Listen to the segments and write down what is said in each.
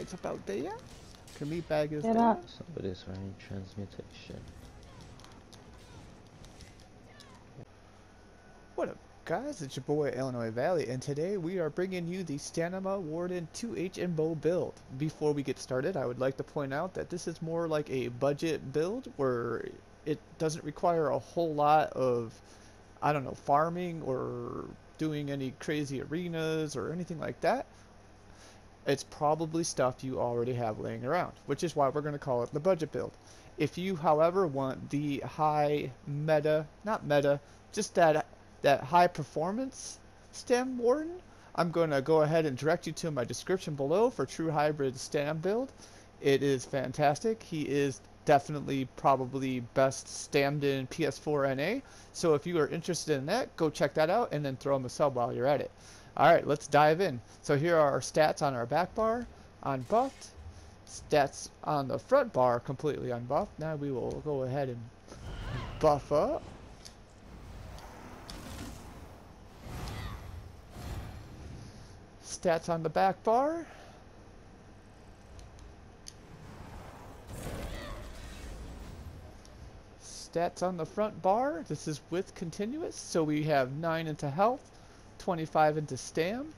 it's about there. Meat bag is Get there. up. Somebody's running transmutation. What up, guys? It's your boy Illinois Valley, and today we are bringing you the Stamina Warden 2H and Bow build. Before we get started, I would like to point out that this is more like a budget build where it doesn't require a whole lot of, I don't know, farming or doing any crazy arenas or anything like that. It's probably stuff you already have laying around, which is why we're going to call it the budget build. If you, however, want the high meta, not meta, just that high performance stem warden, I'm going to go ahead and direct you to my description below for TheTruHybrid stem build. It is fantastic. He is definitely probably best Stamden PS4 NA. So if you are interested in that, go check that out and then throw him a sub while you're at it. Alright, let's dive in. So here are our stats on our back bar, unbuffed. Stats on the front bar, completely unbuffed. Now we will go ahead and buff up. Stats on the back bar. Stats on the front bar. This is with continuous, so we have 9 into health, 25 into stam.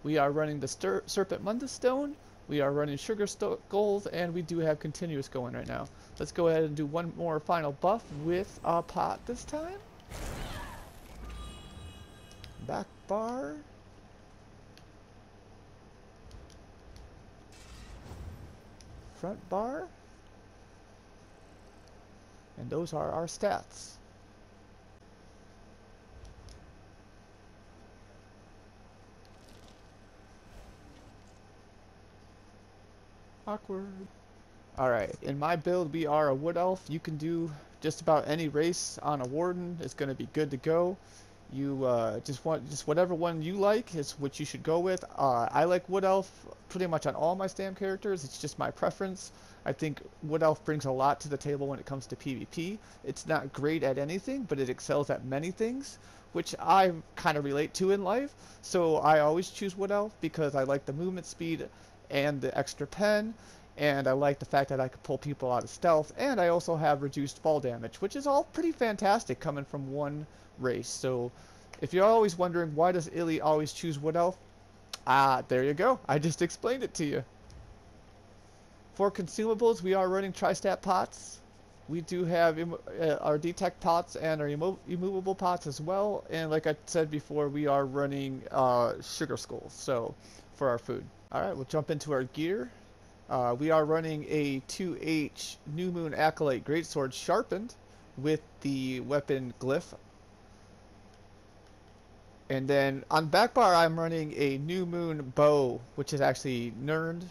We are running the Serpent Munda Stone. We are running Sugar Skulls, and we do have continuous going right now. Let's go ahead and do one more final buff with a pot this time. Back bar. Front bar. And those are our stats. Awkward. Alright, in my build we are a wood elf. You can do just about any race on a warden. It's going to be good to go. You just whatever one you like is what you should go with. I like wood elf pretty much on all my stam characters. It's just my preference. I think wood elf brings a lot to the table when it comes to PvP. It's not great at anything, but it excels at many things, which I kind of relate to in life. So I always choose wood elf because I like the movement speed and the extra pen, and I like the fact that I could pull people out of stealth, and I also have reduced fall damage, which is all pretty fantastic coming from one race. So if you're always wondering why does Illy always choose wood elf, there you go. I just explained it to you. For consumables, we are running tri-stat pots. We do have our detect pots and our immovable pots as well, and like I said before, we are running sugar skulls so for our food. Alright, we'll jump into our gear. We are running a 2H New Moon Acolyte Greatsword sharpened with the weapon glyph. And then on back bar I'm running a New Moon bow, which is actually nerned.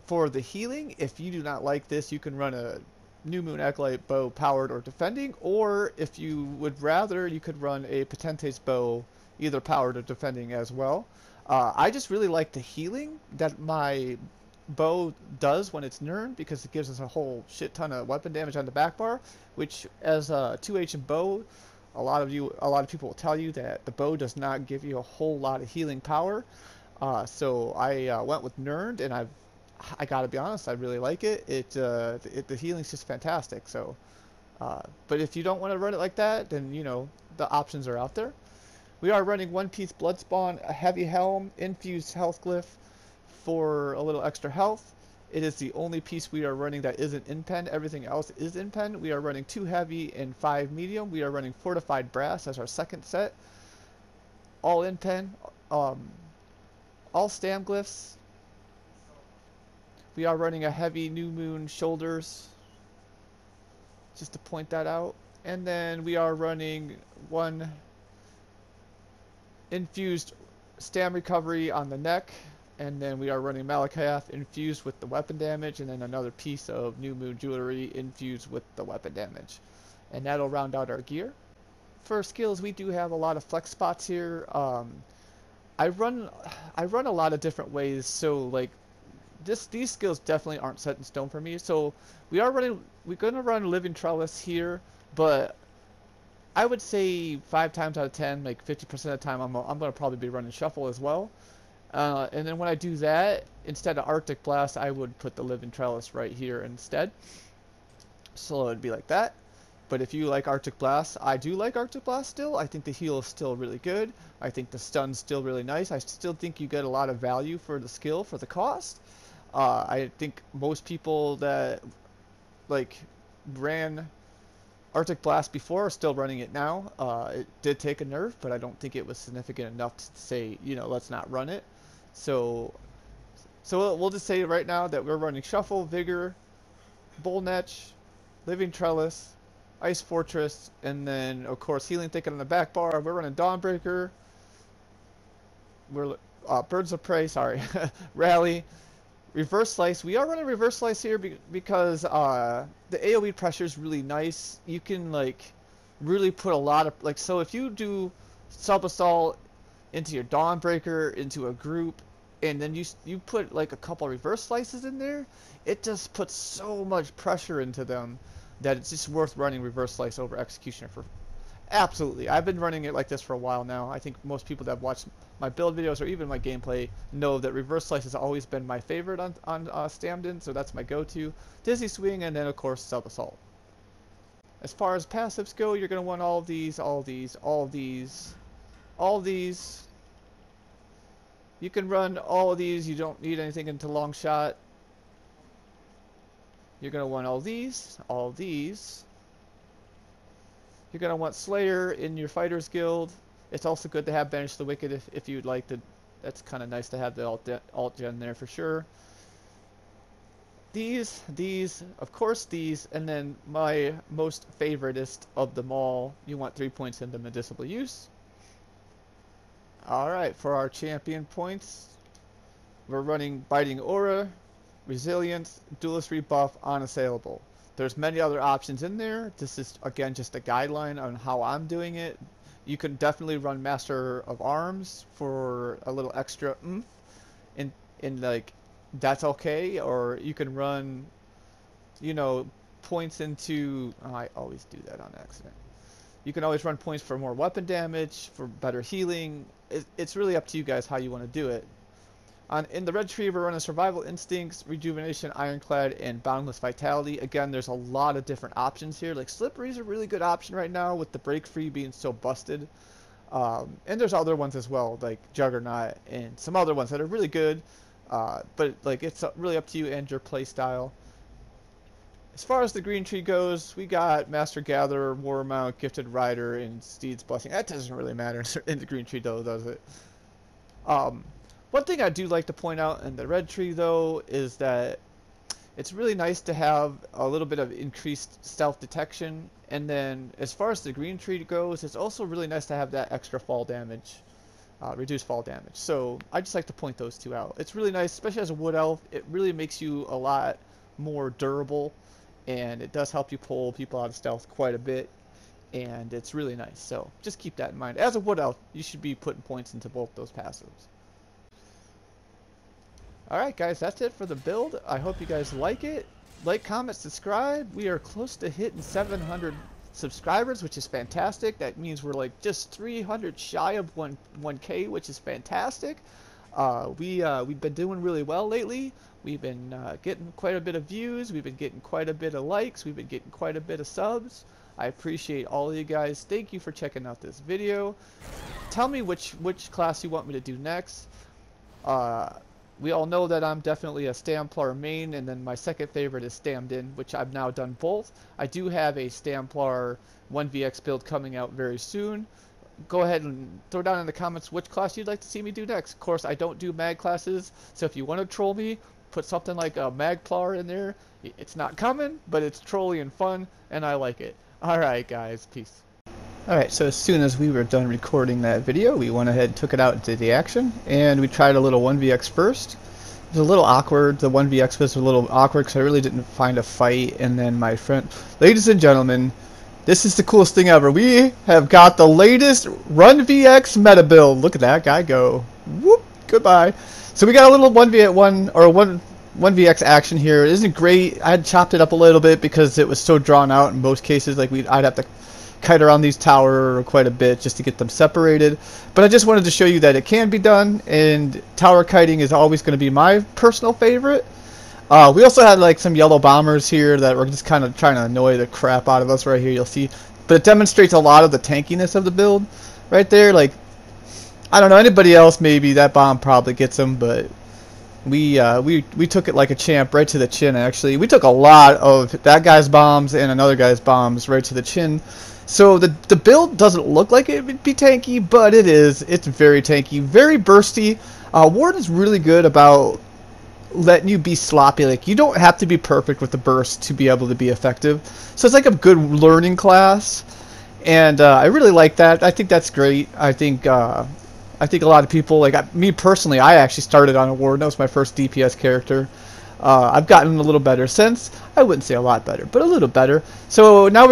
For the healing, if you do not like this, you can run a New Moon Acolyte bow powered or defending, or if you would rather, you could run a Potentes bow either powered or defending as well. I just really like the healing that my bow does when it's nerned, because it gives us a whole shit ton of weapon damage on the back bar, which as a 2H and bow, a lot of people will tell you that the bow does not give you a whole lot of healing power. So I went with nerned, and I gotta be honest, I really like it. The healing's just fantastic. So, but if you don't want to run it like that, then you know the options are out there. We are running one piece Bloodspawn, a heavy helm, infused health glyph for a little extra health. It is the only piece we are running that isn't in pen. Everything else is in pen. We are running 2 heavy and 5 medium. We are running fortified brass as our second set. All in pen. All stam glyphs. We are running a heavy New Moon shoulders, just to point that out. And then we are running one infused stam recovery on the neck, and then we are running Malakath infused with the weapon damage, and then another piece of New Moon jewelry infused with the weapon damage. And that'll round out our gear. For skills, we do have a lot of flex spots here. I run a lot of different ways, so like these skills definitely aren't set in stone for me. So we're gonna run Living Trellis here, but I would say 5 times out of 10, like 50% of the time, I'm gonna probably be running Shuffle as well. And then when I do that, instead of Arctic Blast, I would put the Living Trellis right here instead. So it would be like that. But if you like Arctic Blast, I do like Arctic Blast still. I think the heal is still really good. I think the stun's still really nice. I still think you get a lot of value for the skill, for the cost. I think most people that like ran Arctic Blast before are still running it now. It did take a nerf, but I don't think it was significant enough to say, you know, let's not run it. So we'll just say right now that we're running Shuffle, Vigor, Bullnetch, Living Trellis, Ice Fortress, and then of course Healing Thicket on the back bar. We're running Dawnbreaker. We're Birds of Prey, sorry, Rally, Reverse Slice. We are running Reverse Slice here because the AoE pressure is really nice. You can like really put a lot of like, so if you do Sub Assault into your Dawnbreaker into a group, and then you put like a couple Reverse Slices in there, it just puts so much pressure into them that it's just worth running Reverse Slice over Executioner for. Absolutely. I've been running it like this for a while now. I think most people that have watched my build videos or even my gameplay know that Reverse Slice has always been my favorite on Stamden, so that's my go-to. Dizzy Swing, and then of course Sub Assault. As far as passives go, you're going to want all of these, all of these, all of these, all of these. You can run all of these. You don't need anything into long shot. You're going to want all these, all of these. You're going to want Slayer in your Fighters Guild. It's also good to have Banish the Wicked if you'd like to. That's kind of nice to have the alt gen there for sure. These, of course these, and then my most favoritist of them all, you want 3 points into Medicinal Use. Alright, for our champion points, we're running Biting Aura, Resilience, Duelist Rebuff, Unassailable. There's many other options in there. This is, again, just a guideline on how I'm doing it. You can definitely run Master of Arms for a little extra oomph. In like, that's okay. Or you can run, you know, points into... Oh, I always do that on accident. You can always run points for more weapon damage, for better healing. It's really up to you guys how you want to do it. In the Red Tree, we're running Survival Instincts, Rejuvenation, Ironclad, and Boundless Vitality. Again, there's a lot of different options here. Like, Slippery is a really good option right now with the Break Free being so busted. And there's other ones as well, like Juggernaut and some other ones that are really good. But, like, it's really up to you and your play style. As far as the Green Tree goes, we got Master Gatherer, Warmount, Gifted Rider, and Steed's Blessing. That doesn't really matter in the Green Tree, though, does it? One thing I do like to point out in the Red Tree, though, is that it's really nice to have a little bit of increased stealth detection. And then, as far as the Green Tree goes, it's also really nice to have that extra fall damage, reduced fall damage. So, I just like to point those two out. It's really nice, especially as a Wood Elf. It really makes you a lot more durable, and it does help you pull people out of stealth quite a bit. And it's really nice. So, just keep that in mind. As a Wood Elf, you should be putting points into both those passives. Alright guys, that's it for the build. I hope you guys like it. Like, comment, subscribe. We are close to hitting 700 subscribers, which is fantastic. That means we're like just 300 shy of 1K, which is fantastic. We've been doing really well lately. We've been getting quite a bit of views. We've been getting quite a bit of likes. We've been getting quite a bit of subs. I appreciate all of you guys. Thank you for checking out this video. Tell me which class you want me to do next. We all know that I'm definitely a Stamplar main, and then my second favorite is Stamden, which I've now done both. I do have a Stamplar 1vx build coming out very soon. Go ahead and throw down in the comments which class you'd like to see me do next. Of course, I don't do mag classes, so if you want to troll me, put something like a Magplar in there. It's not coming, but it's trolly and fun, and I like it. Alright guys, peace. Alright, so as soon as we were done recording that video, we went ahead and took it out into the action, and we tried a little 1vx first. It was a little awkward. The 1vx was a little awkward because I really didn't find a fight, and then my friend... Ladies and gentlemen, this is the coolest thing ever. We have got the latest Run VX meta build. Look at that guy go. Whoop, goodbye. So we got a little 1v1, or 1vx action here. It isn't great. I had chopped it up a little bit because it was so drawn out in most cases. Like I'd have to kite around these tower quite a bit just to get them separated. But I just wanted to show you that it can be done, and tower kiting is always going to be my personal favorite. We also had like some yellow bombers here that were just kind of trying to annoy the crap out of us right here, you'll see. But it demonstrates a lot of the tankiness of the build right there. Like, I don't know, anybody else maybe that bomb probably gets them, but we took it like a champ right to the chin. Actually, we took a lot of that guy's bombs and another guy's bombs right to the chin. So the build doesn't look like it would be tanky, but it is. It's very tanky, very bursty. Warden's really good about letting you be sloppy. Like, you don't have to be perfect with the burst to be able to be effective. So it's like a good learning class, and I really like that. I think that's great. I think a lot of people, like me personally, I actually started on a Warden. That was my first DPS character. I've gotten a little better since. I wouldn't say a lot better, but a little better. So now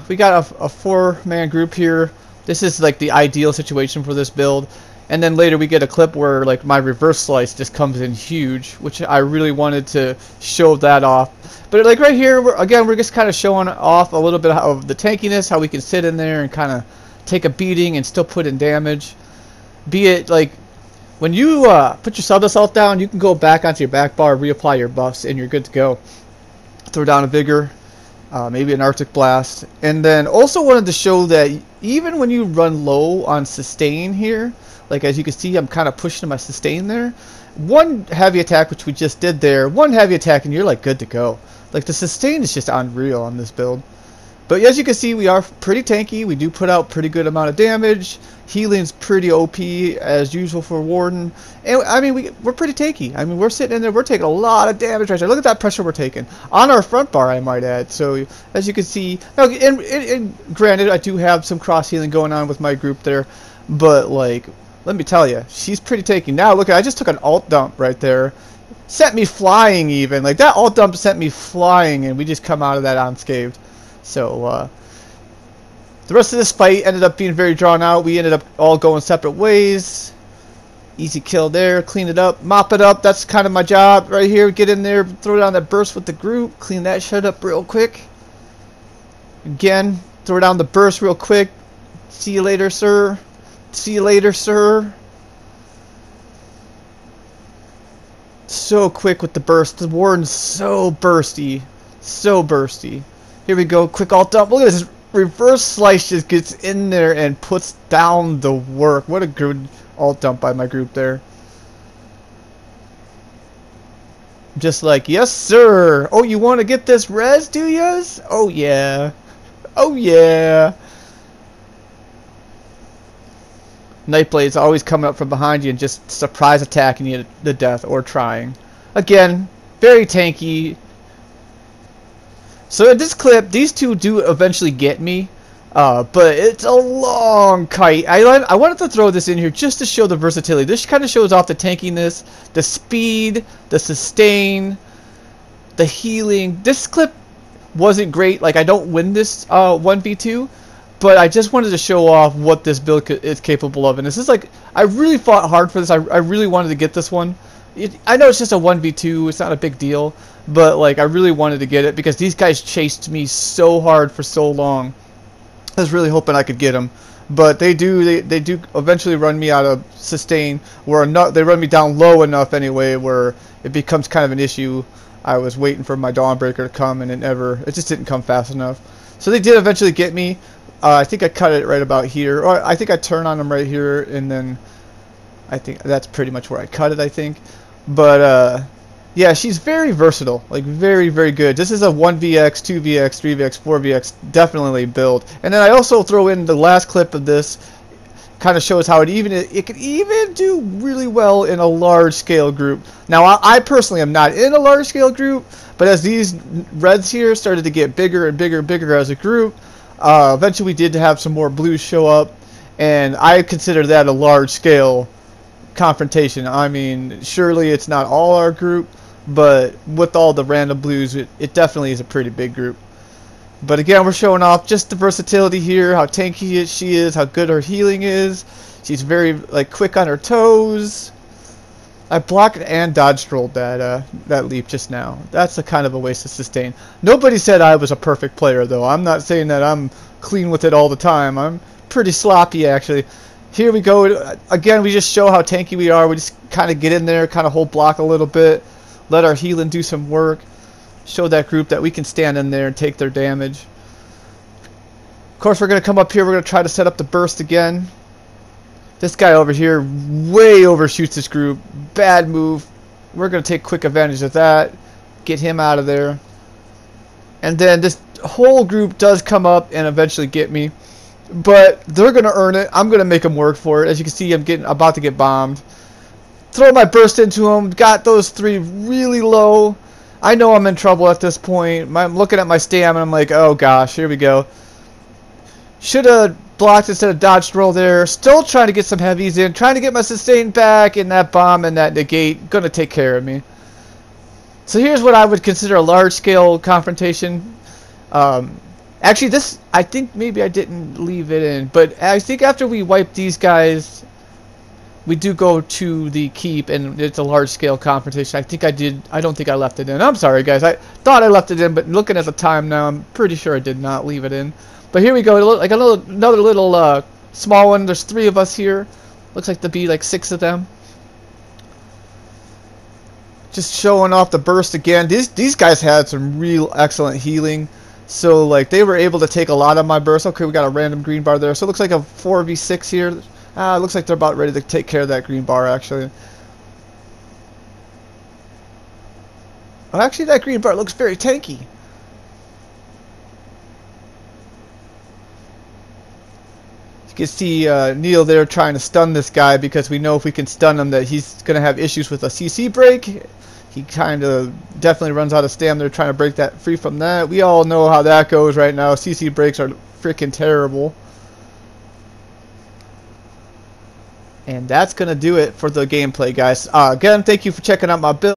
we got a 4-man group here. This is like the ideal situation for this build. And then later we get a clip where like my reverse slice just comes in huge, which I really wanted to show that off. But like right here, we're just kind of showing off a little bit of the tankiness, how we can sit in there and kind of take a beating and still put in damage. Be it like when you put your sub assault down, you can go back onto your back bar, reapply your buffs, and you're good to go. Throw down a vigor, maybe an Arctic Blast, and then also wanted to show that even when you run low on sustain here, like as you can see, I'm kind of pushing my sustain there. One heavy attack, which we just did there, one heavy attack, and you're like good to go. Like the sustain is just unreal on this build. But as you can see, we are pretty tanky. We do put out pretty good amount of damage. Healing's pretty OP as usual for Warden. And I mean, we're pretty tanky. I mean, we're sitting in there, we're taking a lot of damage right there. Look at that pressure we're taking on our front bar, I might add. So as you can see, now, and granted, I do have some cross healing going on with my group there, but like, let me tell you, she's pretty tanky. Now look, I just took an alt dump right there. Sent me flying even. Like that alt dump sent me flying, and we just come out of that unscathed. So the rest of this fight ended up being very drawn out. We ended up all going separate ways. Easy kill there. Clean it up. Mop it up. That's kind of my job right here. Get in there. Throw down that burst with the group. Clean that shit up real quick. Again, throw down the burst real quick. See you later, sir. See you later, sir. So quick with the burst. The Warden's so bursty. So bursty. Here we go. Quick alt dump. Look at this. Reverse slice just gets in there and puts down the work. What a good alt dump by my group there. Just like, yes, sir. Oh, you want to get this res, do yas? Oh, yeah. Oh, yeah. Nightblade's always coming up from behind you and just surprise attacking you to death or trying. Again, very tanky. So in this clip, these two do eventually get me, but it's a long kite. I wanted to throw this in here just to show the versatility. This kind of shows off the tankiness, the speed, the sustain, the healing. This clip wasn't great. Like, I don't win this 1v2, but I just wanted to show off what this build is capable of. And this is like, I really fought hard for this. I really wanted to get this one. I know it's just a 1v2, it's not a big deal, but like I really wanted to get it because these guys chased me so hard for so long. I was really hoping I could get them, but they do eventually run me out of sustain, where they run me down low enough anyway where it becomes kind of an issue. I was waiting for my Dawnbreaker to come, and it just didn't come fast enough. So they did eventually get me. I think I cut it right about here, or I think I turn on them right here, and then I think that's pretty much where I cut it, I think. But yeah, she's very versatile, like very, very good. This is a 1vx, 2vx, 3vx, 4vx definitely build. And then I also throw in the last clip of this, kind of shows how it can even do really well in a large scale group. Now I personally am not in a large scale group, but as these reds here started to get bigger and bigger and bigger as a group, eventually we did have some more blues show up, and I consider that a large scale confrontation. I mean, surely it's not all our group, but with all the random blues, it definitely is a pretty big group. But again, we're showing off just the versatility here, how tanky she is, how good her healing is. She's very like quick on her toes. I blocked and dodge rolled that leap just now. That's a kind of a waste of sustain. Nobody said I was a perfect player though. I'm not saying that I'm clean with it all the time. I'm pretty sloppy, actually. Here we go. Again, we just show how tanky we are. We just kind of get in there, kind of hold block a little bit, let our healing do some work, show that group that we can stand in there and take their damage. Of course, we're going to come up here. We're going to try to set up the burst again. This guy over here way overshoots this group. Bad move. We're going to take quick advantage of that. Get him out of there. And then this whole group does come up and eventually get me. But they're going to earn it. I'm going to make them work for it. As you can see, I'm about to get bombed. Throw my burst into them. Got those 3 really low. I know I'm in trouble at this point. I'm looking at my stamina. I'm like, oh gosh, here we go. Should have blocked instead of dodged roll there. Still trying to get some heavies in. Trying to get my sustain back. And that bomb and that negate going to take care of me. So here's what I would consider a large-scale confrontation. Actually, this, I think maybe I didn't leave it in. But I think after we wipe these guys, we do go to the keep. And it's a large-scale confrontation. I think I did. I don't think I left it in. I'm sorry, guys. I thought I left it in. But looking at the time now, I'm pretty sure I did not leave it in. But here we go, like another little small one. There's 3 of us here. Looks like to be like 6 of them. Just showing off the burst again. These guys had some real excellent healing. So like they were able to take a lot of my burst. Okay, we got a random green bar there. So it looks like a 4v6 here. It looks like they're about ready to take care of that green bar actually. Well, actually that green bar looks very tanky. You can see Neil there trying to stun this guy because we know if we can stun him that he's going to have issues with a CC break. He kind of definitely runs out of stamina. They're trying to break that free from that. We all know how that goes right now. CC breaks are freaking terrible. And that's going to do it for the gameplay, guys. Again, thank you for checking out my build.